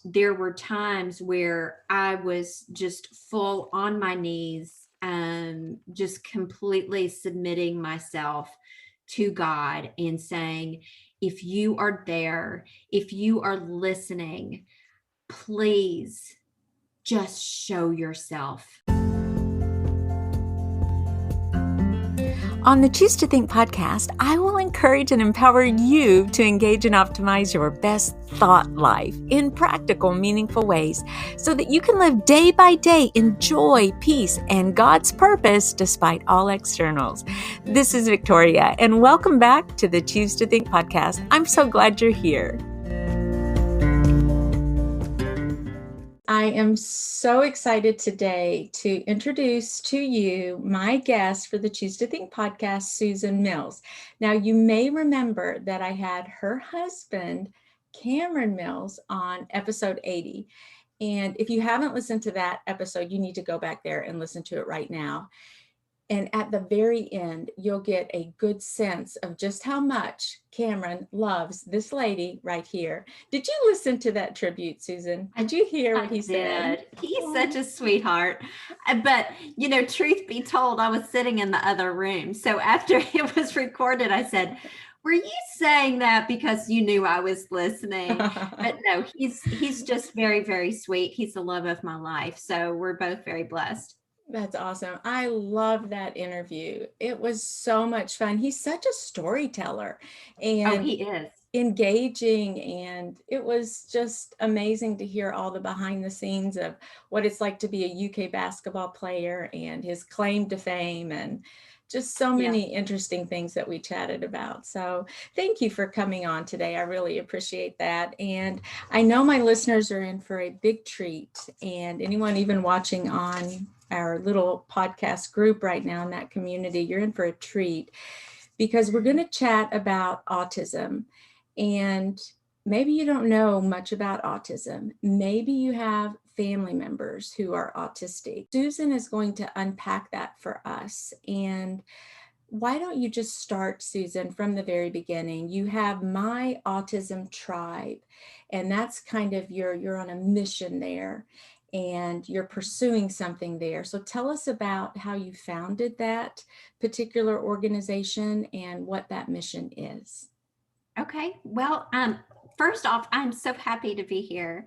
there were times where I was just full on my knees, just completely submitting myself to God and saying, if you are there, if you are listening, please just show yourself. On the Choose to Think podcast, I will encourage and empower you to engage and optimize your best thought life in practical, meaningful ways so that you can live day by day in joy, peace, and God's purpose despite all externals. This is Victoria, and welcome back to the Choose to Think podcast. I'm so glad you're here. I am so excited today to introduce to you my guest for the Choose to Think podcast, Susan Mills. Now, you may remember that I had her husband, Cameron Mills, on episode 80. And if you haven't listened to that episode, you need to go back there and listen to it right now. And at the very end, you'll get a good sense of just how much Cameron loves this lady right here. Did you listen to that tribute, Susan? Did you hear what he said? He's such a sweetheart. But, truth be told, I was sitting in the other room. So after it was recorded, I said, were you saying that because you knew I was listening? But no, he's just very, very sweet. He's the love of my life. So we're both very blessed. That's awesome. I love that interview. It was so much fun. He's such a storyteller and he is engaging. And it was just amazing to hear all the behind the scenes of what it's like to be a UK basketball player and his claim to fame and just so many interesting things that we chatted about. So thank you for coming on today. I really appreciate that. And I know my listeners are in for a big treat, and anyone even watching on our little podcast group right now in that community, you're in for a treat because we're going to chat about autism. And maybe you don't know much about autism. Maybe you have family members who are autistic. Susan is going to unpack that for us. And why don't you just start, Susan, from the very beginning? You have My Autism Tribe, and that's kind of you're on a mission there and you're pursuing something there. So tell us about how you founded that particular organization and what that mission is. Okay. Well, first off, I'm so happy to be here.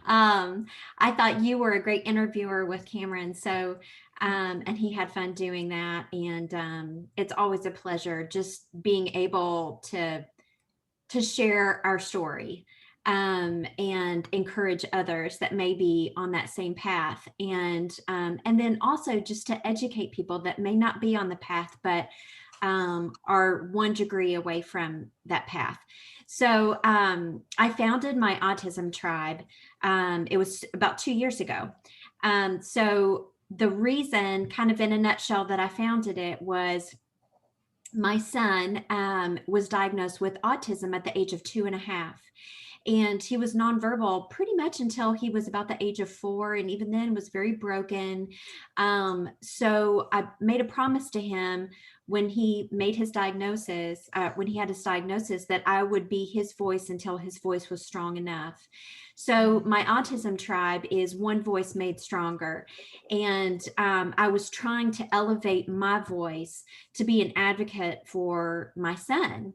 I thought you were a great interviewer with Cameron. So, and he had fun doing that. And it's always a pleasure just being able to share our story and encourage others that may be on that same path. And then also just to educate people that may not be on the path, but are one degree away from that path. So I founded My Autism Tribe. It was about 2 years ago. So the reason, kind of in a nutshell, that I founded it was my son was diagnosed with autism at the age of 2.5. And he was nonverbal pretty much until he was about the age of 4. And even then was very broken. So I made a promise to him when he made his diagnosis, when he had his diagnosis, that I would be his voice until his voice was strong enough. So My Autism Tribe is one voice made stronger. And I was trying to elevate my voice to be an advocate for my son,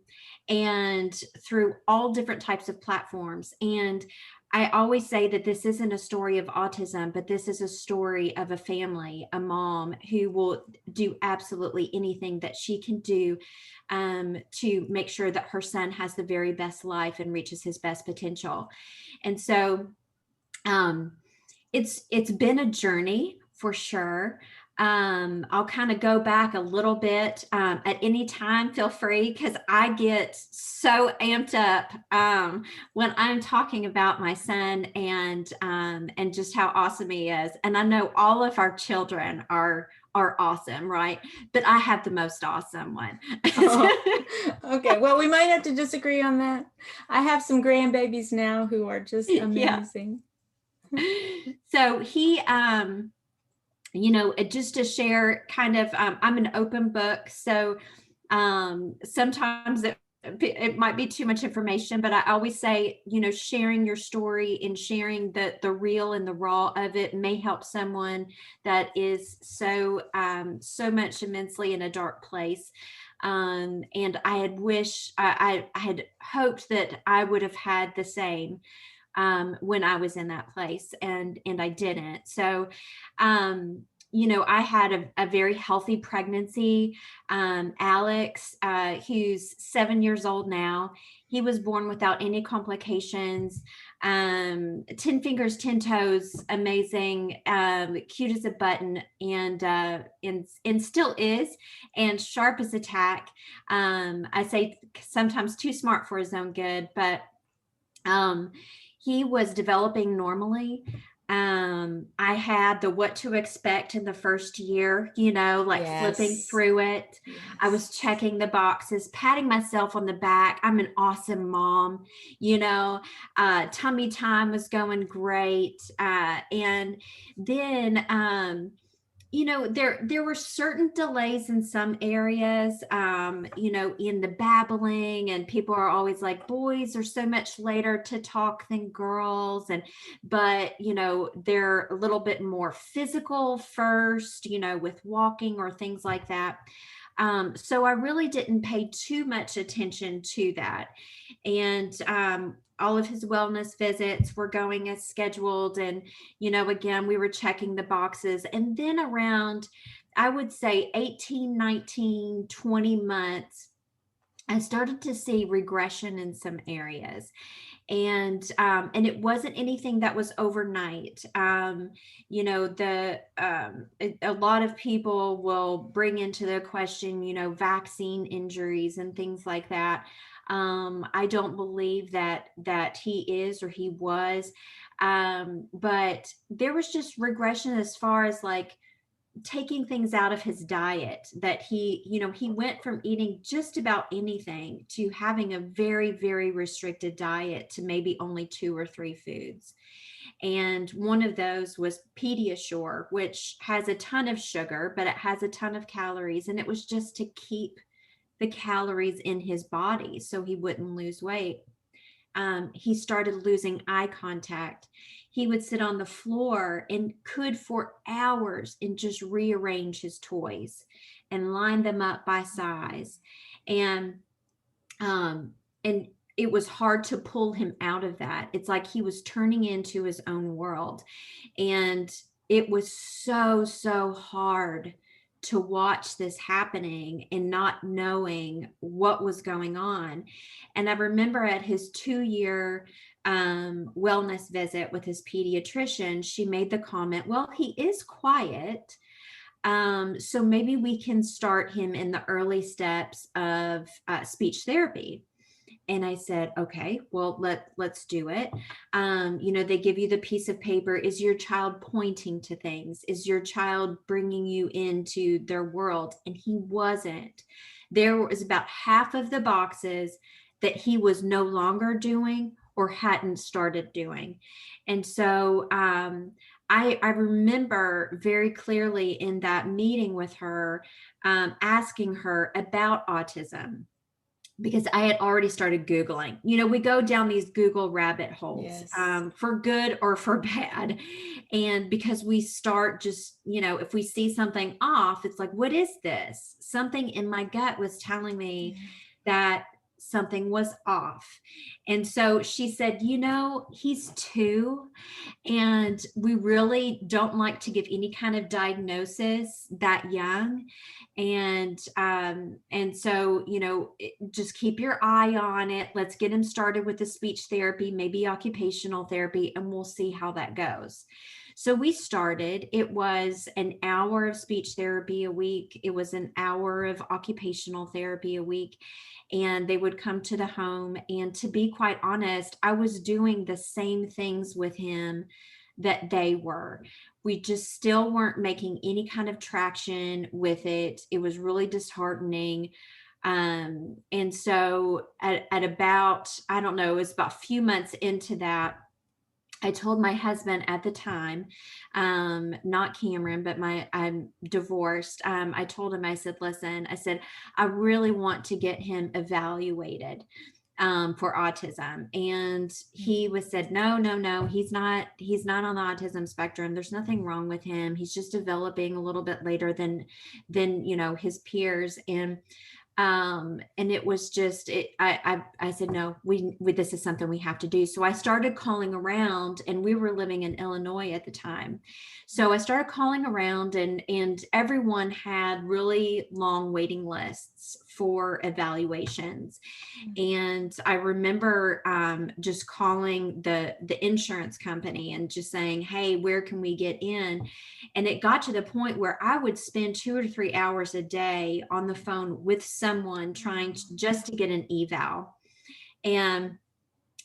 and through all different types of platforms. And I always say that this isn't a story of autism, but this is a story of a family, a mom who will do absolutely anything that she can do to make sure that her son has the very best life and reaches his best potential. And so it's been a journey for sure. I'll kind of go back a little bit at any time. Feel free, because I get so amped up when I'm talking about my son and just how awesome he is. And I know all of our children are awesome, right? But I have the most awesome one. Okay, well, we might have to disagree on that. I have some grandbabies now who are just amazing. Yeah. So he just to share kind of, I'm an open book. So sometimes it it might be too much information, but I always say, sharing your story and sharing the real and the raw of it may help someone that is so much immensely in a dark place. And I had I had hoped that I would have had the same when I was in that place, and I didn't. So, I had a very healthy pregnancy. Alex, who's 7 years old now, he was born without any complications. 10 fingers, 10 toes, amazing, cute as a button, and still is, and sharp as a tack. I say sometimes too smart for his own good, but um, he was developing normally. I had the what to expect in the first year, like flipping Yes. through it. I Yes. was checking the boxes, patting myself on the back. I'm an awesome mom, tummy time was going great. And then, there were certain delays in some areas, in the babbling, and people are always like, boys are so much later to talk than girls, but they're a little bit more physical first, with walking or things like that. So I really didn't pay too much attention to that. And all of his wellness visits were going as scheduled. And, again, we were checking the boxes. And then around, I would say 18, 19, 20 months, I started to see regression in some areas, and it wasn't anything that was overnight. A lot of people will bring into the question, vaccine injuries and things like that. I don't believe that he is or he was, but there was just regression as far as like taking things out of his diet, that he went from eating just about anything to having a very, very restricted diet to maybe only 2 or 3 foods. And one of those was Pediasure, which has a ton of sugar, but it has a ton of calories. And it was just to keep the calories in his body so he wouldn't lose weight. He started losing eye contact. He would sit on the floor and could for hours and just rearrange his toys and line them up by size. And and it was hard to pull him out of that. It's like he was turning into his own world. And it was so hard to watch this happening and not knowing what was going on. And I remember at his 2 year wellness visit with his pediatrician, she made the comment, well, he is quiet. So maybe we can start him in the early steps of speech therapy. And I said, okay, well, let's do it. They give you the piece of paper. Is your child pointing to things? Is your child bringing you into their world? And he wasn't. There was about half of the boxes that he was no longer doing or hadn't started doing. And so I remember very clearly in that meeting with her, asking her about autism, because I had already started Googling. We go down these Google rabbit holes, Yes. for good or for bad. And because we start just, if we see something off, it's like, what is this? Something in my gut was telling me Yeah. that something was off. And so she said, he's 2, and we really don't like to give any kind of diagnosis that young. And so, just keep your eye on it. Let's get him started with the speech therapy, maybe occupational therapy, and we'll see how that goes. So we started. It was an hour of speech therapy a week. It was an hour of occupational therapy a week. And they would come to the home. And to be quite honest, I was doing the same things with him that they were. We just still weren't making any kind of traction with it. It was really disheartening. And so at about, I don't know, it was about a few months into that, I told my husband at the time, not Cameron, but I'm divorced. I told him, I said, listen, I said, I really want to get him evaluated for autism. And he was said, no, no, no, he's not on the autism spectrum. There's nothing wrong with him. He's just developing a little bit later than, his peers. And it was just I said, no, we this is something we have to do. So I started calling around, and we were living in Illinois at the time. So I started calling around, and everyone had really long waiting lists for evaluations. And I remember just calling the insurance company and just saying, hey, where can we get in? And it got to the point where I would spend 2 or 3 hours a day on the phone with someone trying just to get an eval. And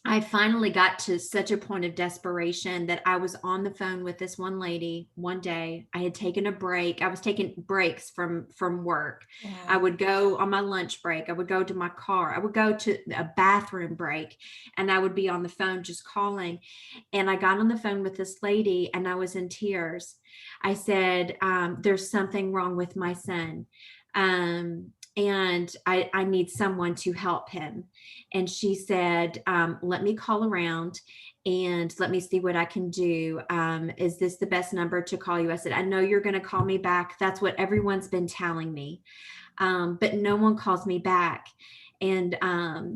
I finally got to such a point of desperation that I was on the phone with this one lady one day. I had taken a break. I was taking breaks from work. Wow. I would go on my lunch break. I would go to my car. I would go to a bathroom break, and I would be on the phone just calling. And I got on the phone with this lady, and I was in tears. I said, there's something wrong with my son. And I need someone to help him. And she said, let me call around and let me see what I can do. Is this the best number to call you? I said, I know you're going to call me back. That's what everyone's been telling me. But no one calls me back. And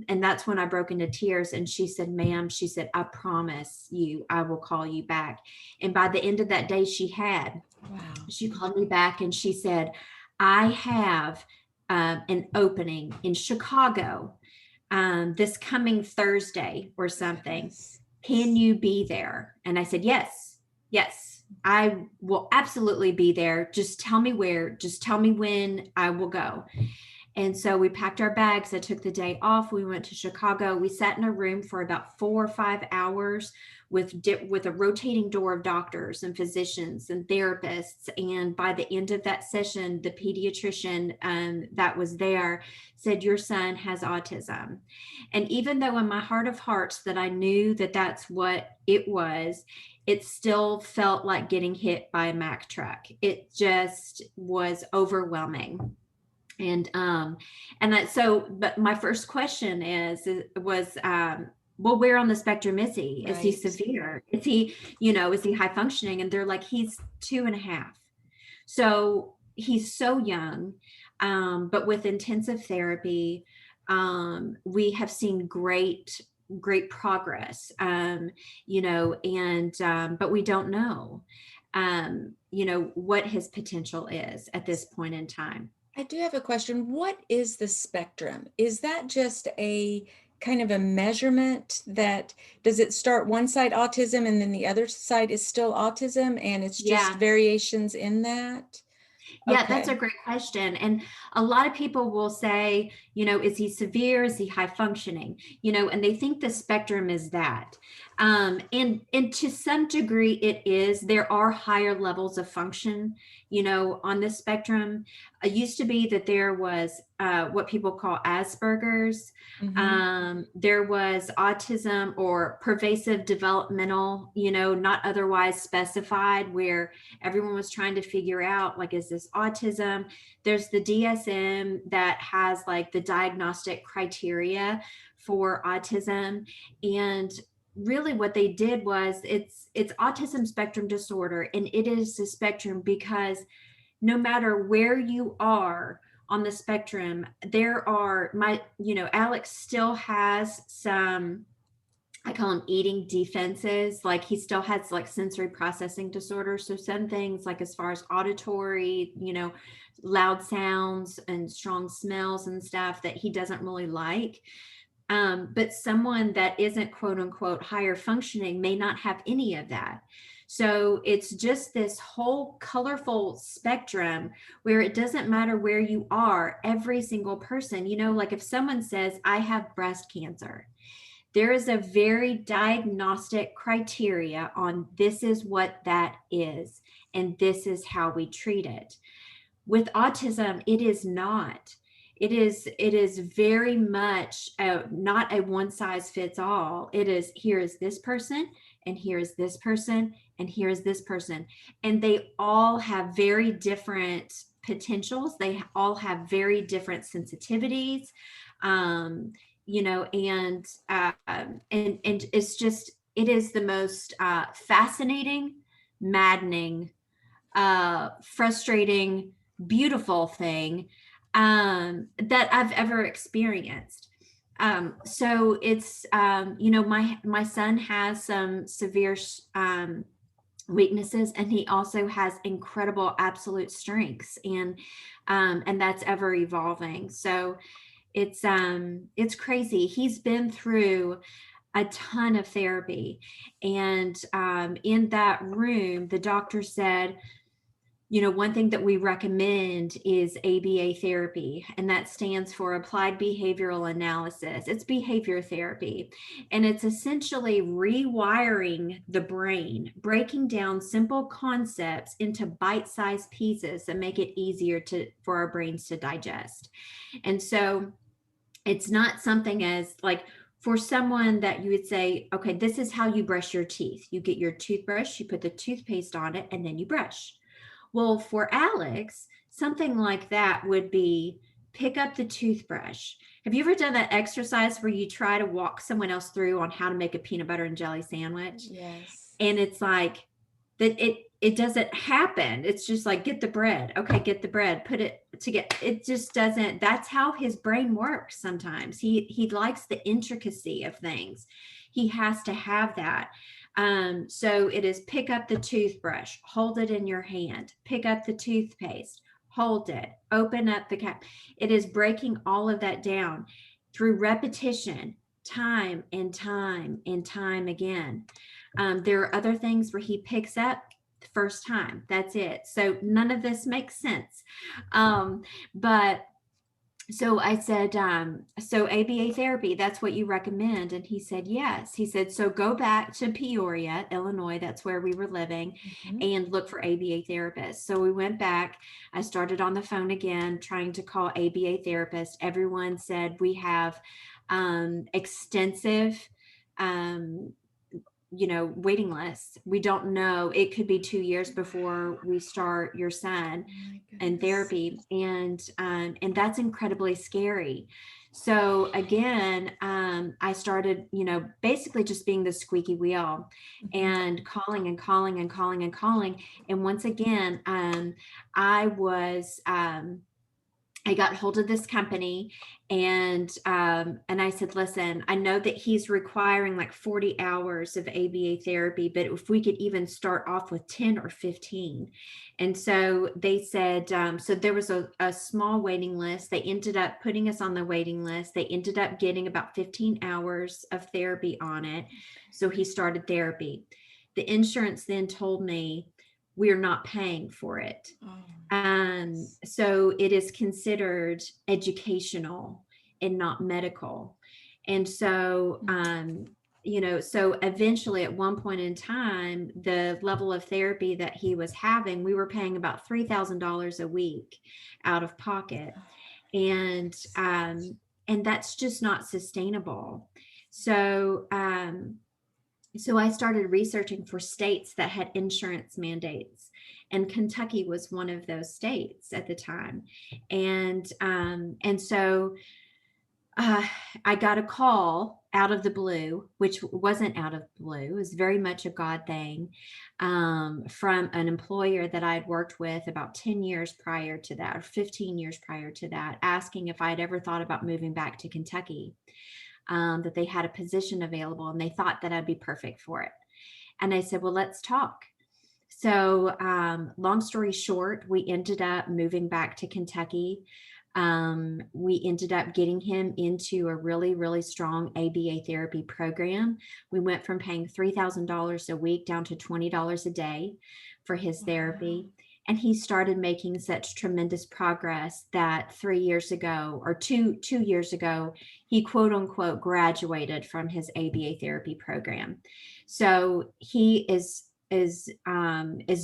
that's when I broke into tears. And she said, ma'am, she said, I promise you, I will call you back. And by the end of that day, she had. Wow. She called me back and she said, I have an opening in Chicago this coming Thursday or something. Yes. Can you be there? And I said, yes, I will absolutely be there. Just tell me where, just tell me when, I will go. And so we packed our bags. I took the day off. We went to Chicago. We sat in a room for about 4 or 5 hours with a rotating door of doctors and physicians and therapists. And by the end of that session, the pediatrician that was there said, your son has autism. And even though in my heart of hearts that I knew that that's what it was, it still felt like getting hit by a Mack truck. It just was overwhelming. And but my first question was well, where on the spectrum is he? Is he Right. severe? Is he high functioning? And they're like, he's 2.5. So he's so young. But with intensive therapy, we have seen great progress. But we don't know what his potential is at this point in time. I do have a question. What is the spectrum? Is that just a kind of a measurement that does it start one side autism and then the other side is still autism and it's just Yeah. variations in that? Yeah, that's a Okay. great question. And a lot of people will say, is he severe? Is he high functioning? And they think the spectrum is that. And to some degree it is. There are higher levels of function, on this spectrum. It used to be that there was what people call Asperger's. There was autism or pervasive developmental, not otherwise specified, where everyone was trying to figure out, like, is this autism? There's the DSM that has like the diagnostic criteria for autism. And really what they did was it's autism spectrum disorder, and it is a spectrum because no matter where you are on the spectrum, there are Alex still has some, I call them eating defenses. Like, he still has like sensory processing disorder. So some things, like as far as auditory, loud sounds and strong smells and stuff, that he doesn't really like. But someone that isn't quote unquote higher functioning may not have any of that. So it's just this whole colorful spectrum where it doesn't matter where you are, every single person, like if someone says, I have breast cancer, there is a very diagnostic criteria on this is what that is, and this is how we treat it. With autism, it is not. It is very much not a one size fits all. It is, here is this person, and here is this person, and here is this person. And they all have very different potentials. They all have very different sensitivities. Um, and it's just, it is the most fascinating, maddening, frustrating, beautiful thing that I've ever experienced. So it's my son has some severe weaknesses, and he also has incredible absolute strengths, and that's ever evolving. So it's crazy. He's been through a ton of therapy, and in that room, the doctor said, one thing that we recommend is ABA therapy, and that stands for Applied Behavioral Analysis. It's behavior therapy, and it's essentially rewiring the brain, breaking down simple concepts into bite-sized pieces that make it easier for our brains to digest. And so it's not something as like, for someone that you would say, okay, this is how you brush your teeth. You get your toothbrush, you put the toothpaste on it, and then you brush. Well, for Alex, something like that would be pick up the toothbrush. Have you ever done that exercise where you try to walk someone else through on how to make a peanut butter and jelly sandwich? Yes. And it's like that it doesn't happen. It's just like, get the bread. Okay, get the bread. Put it to get it just doesn't. That's how his brain works sometimes. He likes the intricacy of things. He has to have that. So it is pick up the toothbrush, hold it in your hand, pick up the toothpaste, hold it, open up the cap. It is breaking all of that down through repetition, time and time and time again. There are other things where he picks up the first time. That's it. So none of this makes sense. But so I said, so ABA therapy, that's what you recommend? And he said, yes. He said, so go back to Peoria, Illinois, that's where we were living, and look for ABA therapists. So we went back. I started on the phone again, trying to call ABA therapists. Everyone said we have extensive waiting lists. We don't know. It could be 2 years before we start your son in therapy, and that's incredibly scary. So again, I started, basically just being the squeaky wheel, and calling and calling and calling and calling. And once again, I got hold of this company, and I said, listen, I know that he's requiring like 40 hours of ABA therapy, but if we could even start off with 10 or 15. And so they said, so there was a small waiting list. They ended up putting us on the waiting list. They ended up getting about 15 hours of therapy on it. So he started therapy. The insurance then told me, we're not paying for it. So it is considered educational and not medical. And so, so eventually at one point in time, the level of therapy that he was having, we were paying about $3,000 a week out of pocket. And that's just not sustainable. So, so I started researching for states that had insurance mandates, and Kentucky was one of those states at the time. And so I got a call out of the blue, which wasn't out of the blue. It was very much a God thing, from an employer that I'd worked with about 10 years prior to that, or 15 years prior to that, asking if I'd ever thought about moving back to Kentucky. That they had a position available, and they thought that I'd be perfect for it. And I said, well, let's talk. So long story short, we ended up moving back to Kentucky. We ended up getting him into a really, really strong ABA therapy program. We went from paying $3,000 a week down to $20 a day for his therapy. And he started making such tremendous progress that 3 years ago, or two years ago, he quote unquote graduated from his ABA therapy program. So he is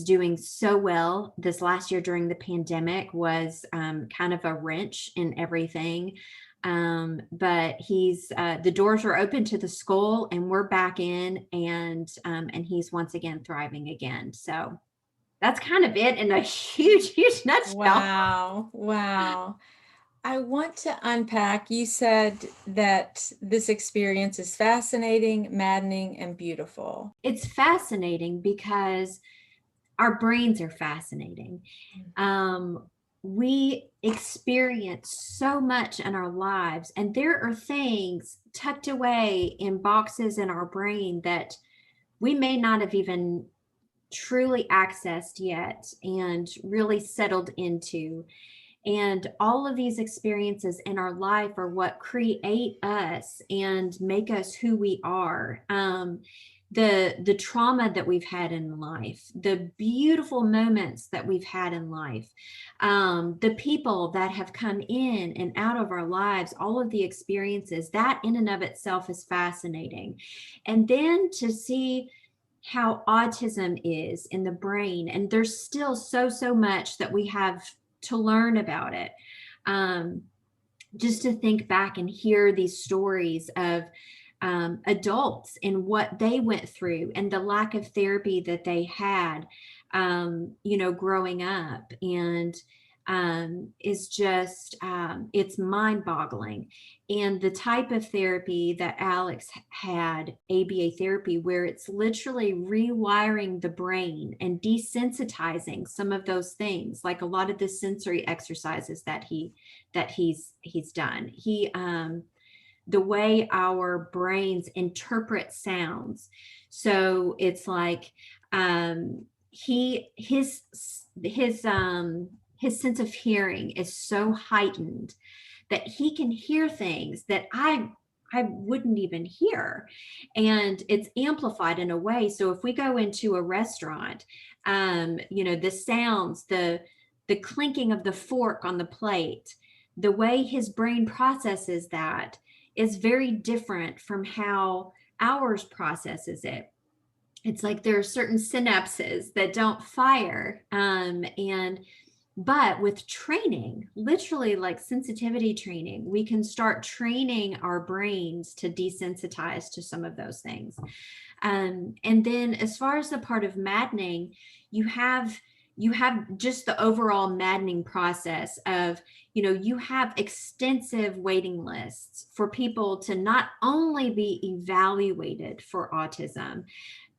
doing so well. This last year during the pandemic was kind of a wrench in everything. But he's the doors are open to the school, and we're back in, and he's once again thriving again. So that's kind of it in a huge nutshell. Wow. Wow. I want to unpack. You said that this experience is fascinating, maddening, and beautiful. It's fascinating because our brains are fascinating. Um, we experience so much in our lives, and there are things tucked away in boxes in our brain that we may not have even truly accessed yet and really settled into. And all of these experiences in our life are what create us and make us who we are. The trauma that we've had in life, the beautiful moments that we've had in life, the people that have come in and out of our lives, all of the experiences, that in and of itself is fascinating. And then to see how autism is in the brain, and there's still so much that we have to learn about it. Um, just to think back and hear these stories of adults and what they went through and the lack of therapy that they had, growing up, and is just, it's mind boggling. And the type of therapy that Alex had, ABA therapy, where it's literally rewiring the brain and desensitizing some of those things, like a lot of the sensory exercises that he's done. The way our brains interpret sounds. So it's like, he his sense of hearing is so heightened that he can hear things that I wouldn't even hear. And it's amplified in a way. So if we go into a restaurant, the sounds, the clinking of the fork on the plate, the way his brain processes that is very different from how ours processes it. It's like there are certain synapses that don't fire. But with training, literally like sensitivity training, we can start training our brains to desensitize to some of those things. And then as far as the part of maddening, you have just the overall maddening process of, you have extensive waiting lists for people to not only be evaluated for autism,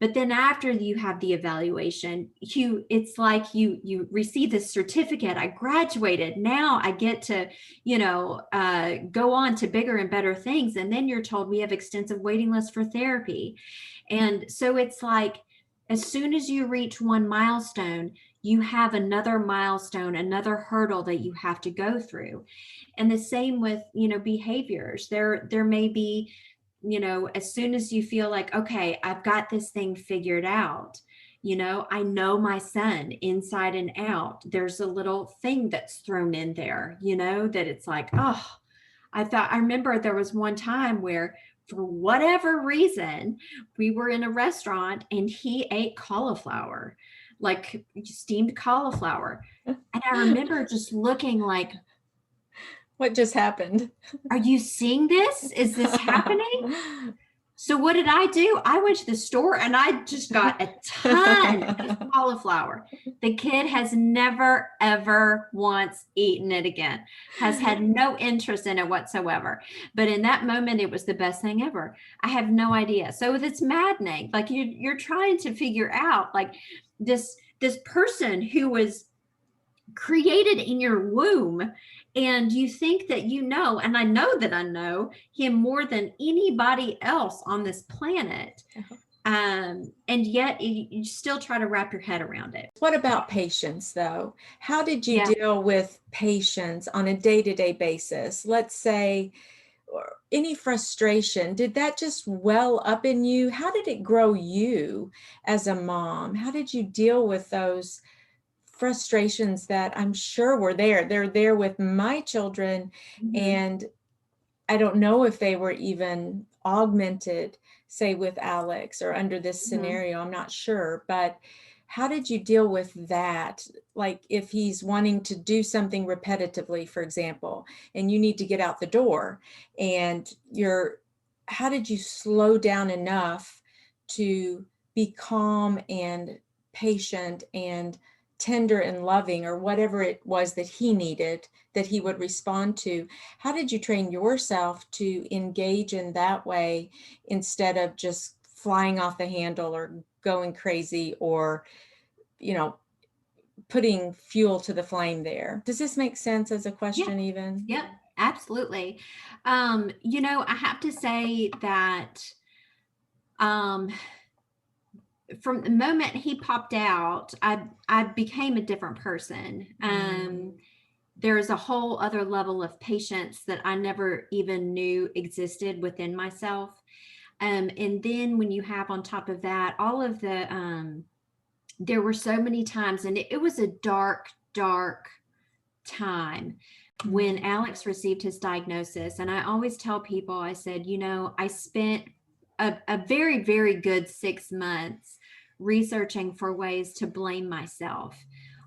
but then after you have the evaluation, it's like you receive this certificate. I graduated. Now I get to, go on to bigger and better things. And then you're told we have extensive waiting lists for therapy. And so it's like, as soon as you reach one milestone, you have another milestone, another hurdle that you have to go through. And the same with, behaviors. There may be, as soon as you feel like, okay, I've got this thing figured out, I know my son inside and out. There's a little thing that's thrown in there, that it's like, oh, I remember there was one time where, for whatever reason, we were in a restaurant and he ate cauliflower, like steamed cauliflower. And I remember just looking like, What just happened? are you seeing this? Is this happening? So what did I do? I went to the store and I just got a ton of cauliflower. The kid has never, ever once eaten it again, has had no interest in it whatsoever. But in that moment, it was the best thing ever. I have no idea. So it's maddening. Like you're trying to figure out, like, this person who was created in your womb, and you think that and I know that I know him more than anybody else on this planet. And yet you still try to wrap your head around it. What about patience, though? How did you Yeah. deal with patience on a day-to-day basis? Let's say, or any frustration, did that just well up in you? How did it grow you as a mom? How did you deal with those frustrations that I'm sure were there? They're there with my children, Mhm. and I don't know if they were even augmented, say with Alex or under this Mhm. scenario. I'm not sure, but how did you deal with that? Like if he's wanting to do something repetitively, for example, and you need to get out the door, and how did you slow down enough to be calm and patient and tender and loving, or whatever it was that he needed, that he would respond to? How did you train yourself to engage in that way instead of just flying off the handle or going crazy, or, you know, putting fuel to the flame there? Does this make sense as a Yeah. question even? Yep. Absolutely. I have to say that um, from the moment he popped out, I became a different person. There's a whole other level of patience that I never even knew existed within myself. And then when you have on top of that all of there were so many times, and it was a dark, dark time when Alex received his diagnosis. And I always tell people, I said, I spent a very, very good 6 months researching for ways to blame myself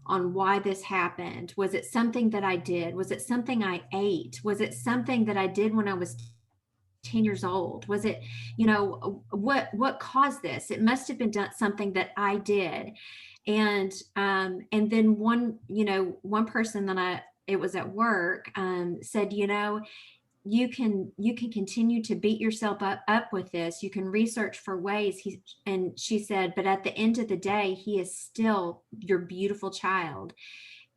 on why this happened. Was it something that I did? Was it something I ate? Was it something that I did when I was 10 years old? Was it, what caused this? It must have been something that I did. And then one person that it was at work, said, you can continue to beat yourself up with this. You can research for ways. And she said, but at the end of the day, he is still your beautiful child.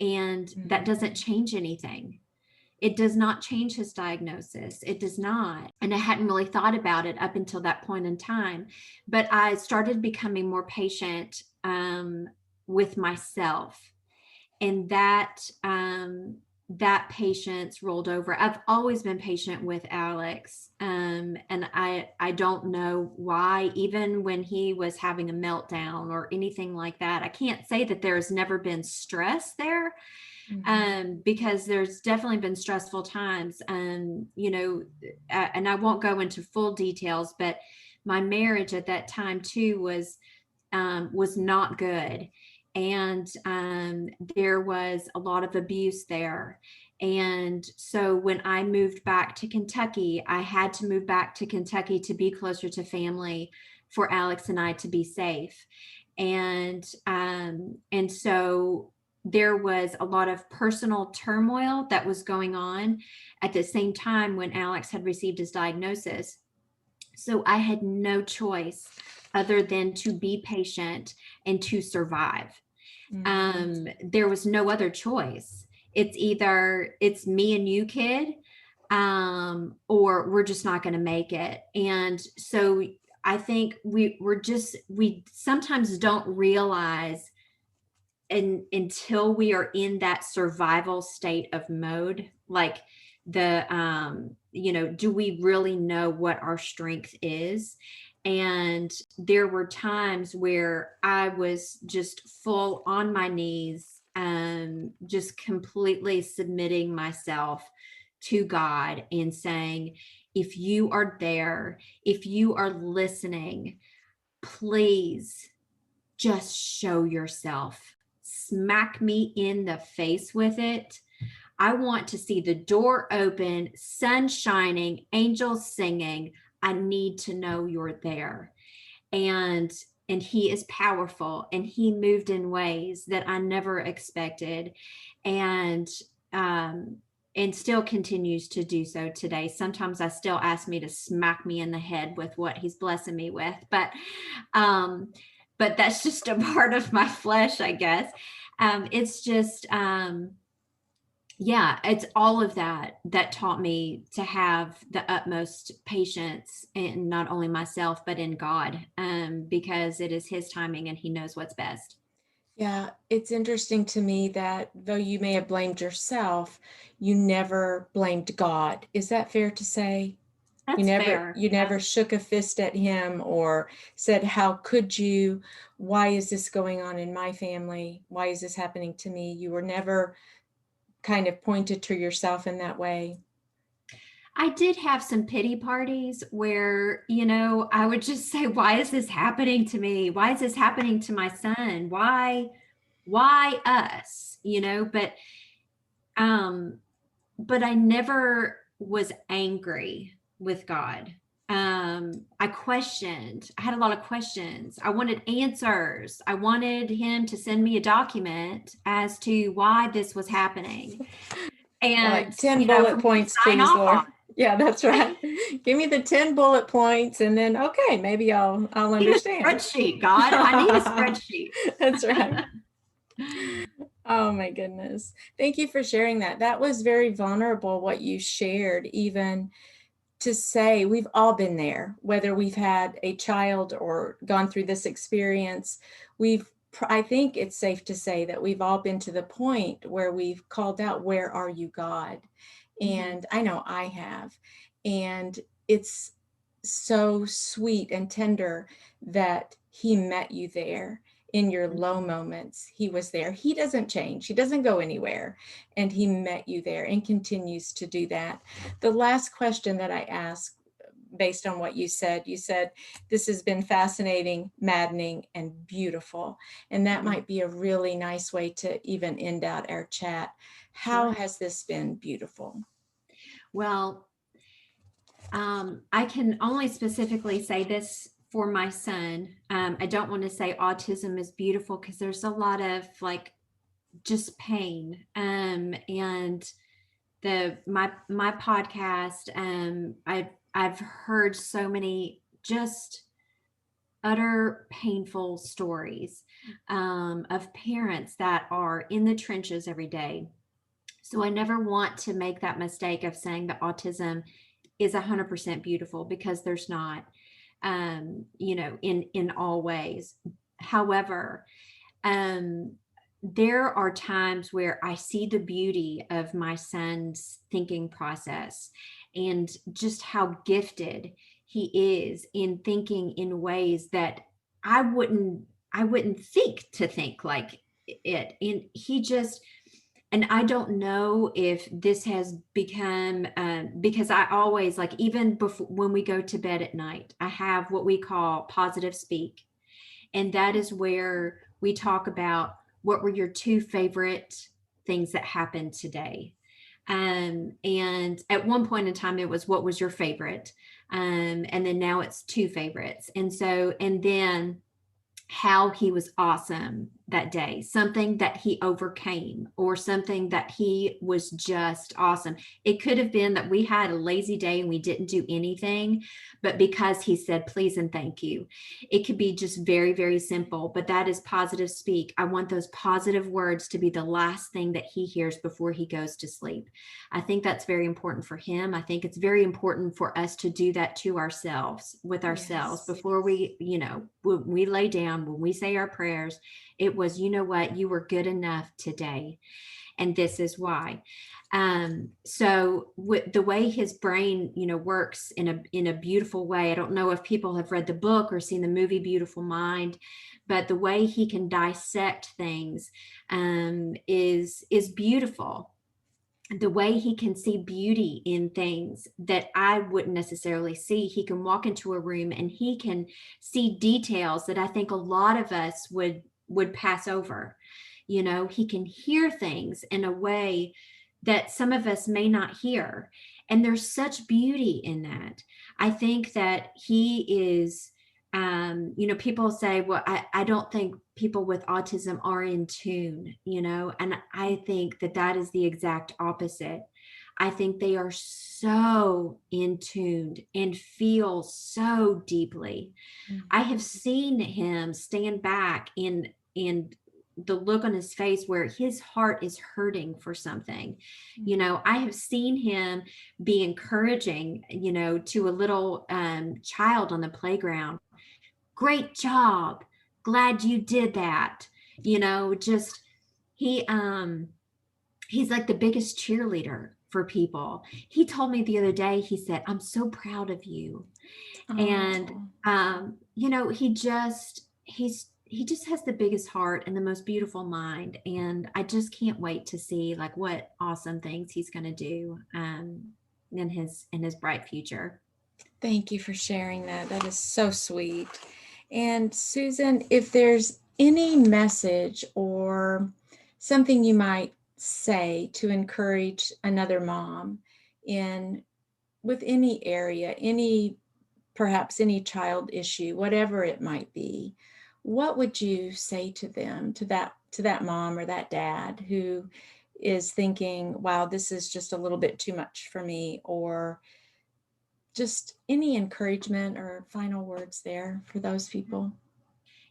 And that doesn't change anything. It does not change his diagnosis. It does not. And I hadn't really thought about it up until that point in time. But I started becoming more patient with myself. And that patience rolled over. I've always been patient with Alex. And I don't know why, even when he was having a meltdown or anything like that, I can't say that there's never been stress there. Because there's definitely been stressful times. And I won't go into full details, but my marriage at that time too was not good. And there was a lot of abuse there. And so when I moved back to Kentucky, I had to move back to Kentucky to be closer to family, for Alex and I to be safe. And so there was a lot of personal turmoil that was going on at the same time when Alex had received his diagnosis. So I had no choice other than to be patient and to survive. There was no other choice. It's either it's me and you, kid, or we're just not going to make it. And so I think we sometimes don't realize until we are in that survival state of mode, like do we really know what our strength is? And there were times where I was just full on my knees, just completely submitting myself to God and saying, if you are there, if you are listening, please just show yourself. Smack me in the face with it. I want to see the door open, sun shining, angels singing. I need to know you're there. And he is powerful, and he moved in ways that I never expected. And and still continues to do so today. Sometimes I still ask me to smack me in the head with what he's blessing me with, but that's just a part of my flesh, I guess. It's just, yeah, it's all of that taught me to have the utmost patience in not only myself, but in God, because it is his timing and he knows what's best. Yeah, it's interesting to me that though you may have blamed yourself, you never blamed God. Is that fair to say? You That's never fair. you Yeah. never shook a fist at him or said, "How could you? Why is this going on in my family? Why is this happening to me?" You were never kind of pointed to yourself in that way. I did have some pity parties where, I would just say, why is this happening to me? Why is this happening to my son? Why us? Um, but I never was angry with God. I had a lot of questions. I wanted answers. I wanted him to send me a document as to why this was happening. Yeah, And, like 10 bullet for me to points, sign please, off on. Lord. Yeah, that's right. Give me the 10 bullet points and then, okay, maybe I'll I need a understand. spreadsheet, God. I need a spreadsheet. That's right. Oh my goodness. Thank you for sharing that. That was very vulnerable what you shared, even to say we've all been there, whether we've had a child or gone through this experience. I think it's safe to say that we've all been to the point where we've called out, "Where are you, God?" Mhm. And I know I have. And it's so sweet and tender that He met you there in your low Mhm. moments. He was there. He doesn't change, He doesn't go anywhere. And He met you there and continues to do that. The last question that I asked, based on what you said, this has been fascinating, maddening, and beautiful. And that Mhm. might be a really nice way to even end out our chat. How Sure. has this been beautiful? Well, I can only specifically say this for my son. I don't want to say autism is beautiful because there's a lot of like just pain. And my podcast, I've heard so many just utter painful stories of parents that are in the trenches every day. So I never want to make that mistake of saying that autism is 100% beautiful, because there's not, in all ways. However, um, there are times where I see the beauty of my son's thinking process and just how gifted he is in thinking in ways that I wouldn't I wouldn't think like it. And he just, and I don't know if this has become, because I always, like, even before when we go to bed at night, I have what we call positive speak. And that is where we talk about what were your two favorite things that happened today. And at one point in time, it was what was your favorite. And then now it's two favorites. And then how he was awesome that day, something that he overcame, or something that he was just awesome. It could have been that we had a lazy day and we didn't do anything, but because he said please and thank you. It could be just very, very simple, but that is positive speak. I want those positive words to be the last thing that he hears before he goes to sleep. I think that's very important for him. I think it's very important for us to do that to ourselves, with ourselves, Yes. before we, when we lay down, when we say our prayers. It was, you know what, you were good enough today, and this is why. So with the way his brain, works in a beautiful way. I don't know if people have read the book or seen the movie Beautiful Mind, but the way he can dissect things, is beautiful. The way he can see beauty in things that I wouldn't necessarily see. He can walk into a room and he can see details that I think a lot of us would pass over. He can hear things in a way that some of us may not hear. And there's such beauty in that. I think that he is, people say, well, I don't think people with autism are in tune, and I think that that is the exact opposite. I think they are so in tuned and feel so deeply. I have Mhm. seen him stand back in the look on his face where his heart is hurting for something. I have seen him be encouraging, to a little child on the playground. Great job. Glad you did that. Just he he's like the biggest cheerleader for people. He told me the other day, he said, "I'm so proud of you." And Oh, he just has the biggest heart and the most beautiful mind, and I just can't wait to see like what awesome things he's going to do. in his bright future. Thank you for sharing that. That is so sweet. And Susan, if there's any message or something you might say to encourage another mom in with any area, any perhaps any child issue, whatever it might be, what would you say to them, to that mom or that dad who is thinking, wow, this is just a little bit too much for me, or just any encouragement or final words there for those people?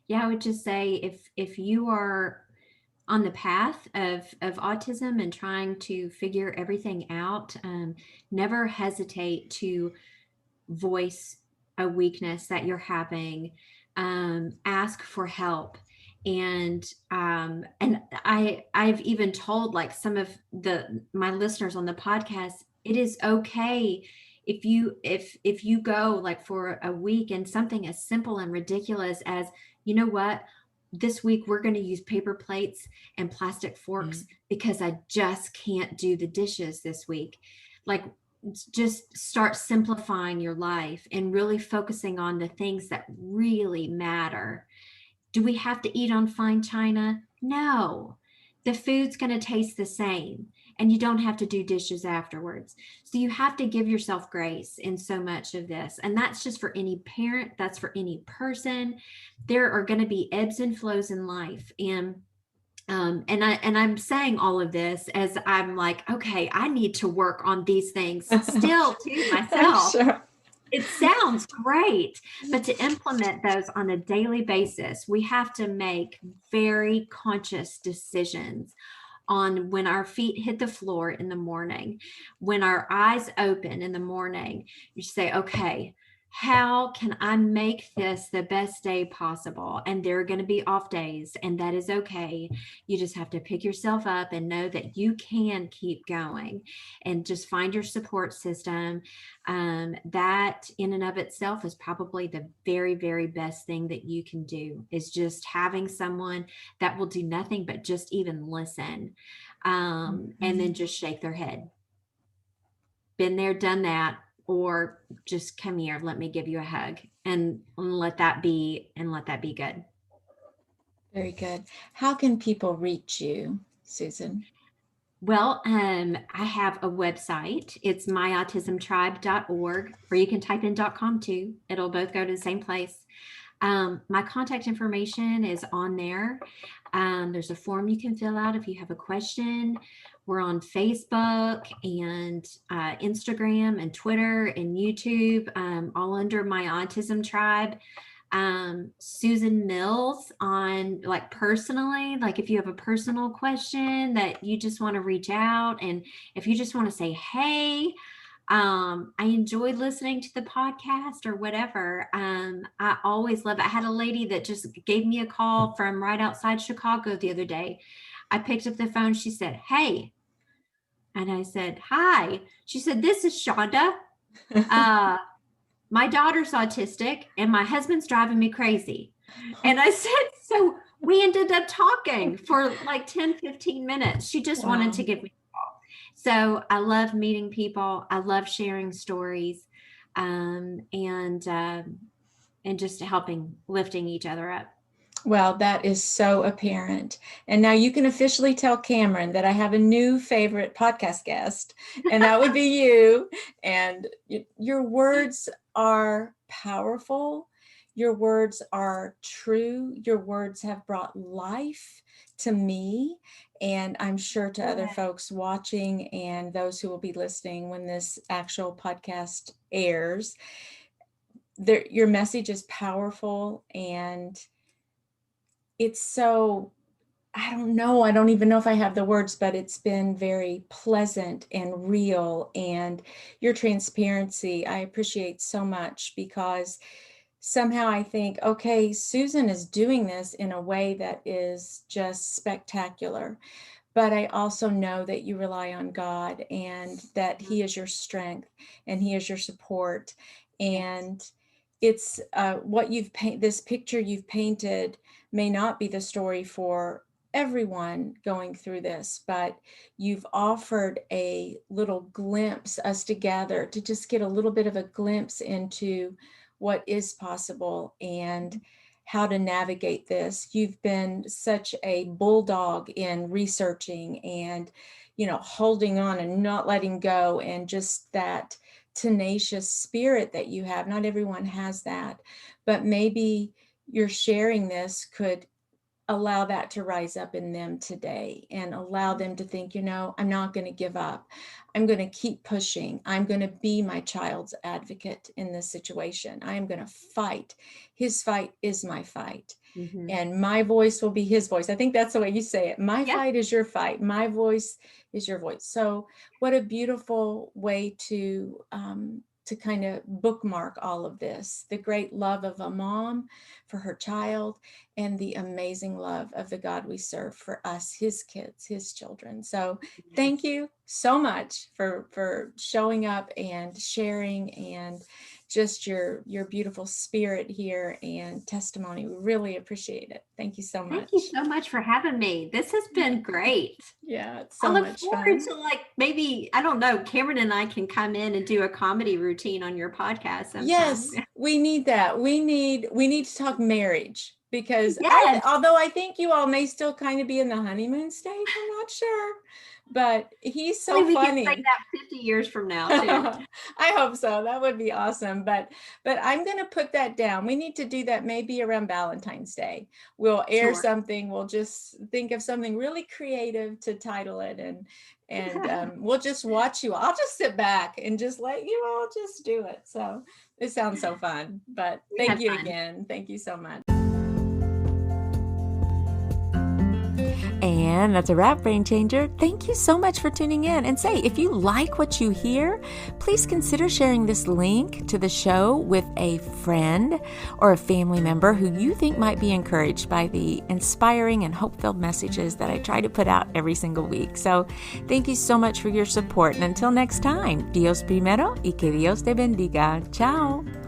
Yeah, I would just say if you are on the path of autism and trying to figure everything out, never hesitate to voice a weakness that you're having. Ask for help. And I've even told like some of the my listeners on the podcast, it is okay if you go like for a week and something as simple and ridiculous as, you know what, this week we're going to use paper plates and plastic forks because I just can't do the dishes this week. Like, just start simplifying your life and really focusing on the things that really matter. Do we have to eat on fine china? No. The food's going to taste the same, and you don't have to do dishes afterwards. So you have to give yourself grace in so much of this. And that's just for any parent, that's for any person. There are going to be ebbs and flows in life. And I'm saying all of this as I'm like, okay, I need to work on these things still too I'm myself. sure. It sounds great, but to implement those on a daily basis, we have to make very conscious decisions on when our feet hit the floor in the morning, when our eyes open in the morning. You say, okay, how can I make this the best day possible? And there are going to be off days, and that is okay. You just have to pick yourself up and know that you can keep going and just find your support system. That in and of itself is probably the very, very best thing that you can do, is just having someone that will do nothing but just even listen, and then just shake their head. Been there, done that, or just come here, let me give you a hug, and let that be good. Very good. How can people reach you, Susan? Well, I have a website. It's myautismtribe.org, or you can type in .com too. It'll both go to the same place. My contact information is on there. There's a form you can fill out if you have a question. We're on Facebook and Instagram and Twitter and YouTube, all under My Autism Tribe. Susan Mills on, like, personally, like if you have a personal question that you just want to reach out, and if you just want to say, hey, I enjoyed listening to the podcast or whatever. I always love it. I had a lady that just gave me a call from right outside Chicago the other day. I picked up the phone. She said, hey. And I said, hi. She said, this is Shonda. Uh, my daughter's autistic and my husband's driving me crazy. And I said, so we ended up talking for like 10-15 minutes. She just wanted Wow. to give me a call. So I love meeting people. I love sharing stories, and just helping, lifting each other up. Well, that is so apparent. And now you can officially tell Cameron that I have a new favorite podcast guest, and that would be you. And your words are powerful. Your words are true. Your words have brought life to me, and I'm sure to other folks watching and those who will be listening when this actual podcast airs. Your message is powerful, and it's so, I don't know, I don't even know if I have the words, but it's been very pleasant and real. And your transparency, I appreciate so much, because somehow I think, okay, Susan is doing this in a way that is just spectacular. But I also know that you rely on God, and that He is your strength and He is your support. And it's what you've painted, this picture you've painted may not be the story for everyone going through this, but you've offered a little glimpse, us together, to just get a little bit of a glimpse into what is possible and how to navigate this. You've been such a bulldog in researching and, holding on and not letting go, and just that tenacious spirit that you have. Not everyone has that, but maybe your sharing this could allow that to rise up in them today and allow them to think, I'm not going to give up. I'm going to keep pushing. I'm going to be my child's advocate in this situation. I am going to fight. His fight is my fight. Mm-hmm. And my voice will be his voice. I think that's the way you say it. My Yeah. fight is your fight. My voice is your voice. So what a beautiful way to kind of bookmark all of this, the great love of a mom for her child, and the amazing love of the God we serve for us, his kids, his children. So thank you so much for showing up and sharing, and just your beautiful spirit here and testimony. We really appreciate it. Thank you so much. Thank you so much for having me. This has been great. Yeah, it's so I look much forward fun. to maybe, I don't know, Cameron and I can come in and do a comedy routine on your podcast sometime. Yes, we need that. We need to talk marriage, because Yes. although I think you all may still kind of be in the honeymoon stage, I'm not sure, but he's so Hopefully funny. We can say that 50 years from now too. I hope so. That would be awesome. But I'm going to put that down. We need to do that maybe around Valentine's Day. We'll air something. We'll just think of something really creative to title it, and we'll just watch you. I'll just sit back and just let you all just do it. So it sounds so fun. But thank you again. Thank you so much. And that's a wrap, Brain Changer. Thank you so much for tuning in. And say, if you like what you hear, please consider sharing this link to the show with a friend or a family member who you think might be encouraged by the inspiring and hope-filled messages that I try to put out every single week. So thank you so much for your support. And until next time, Dios primero y que Dios te bendiga. Ciao.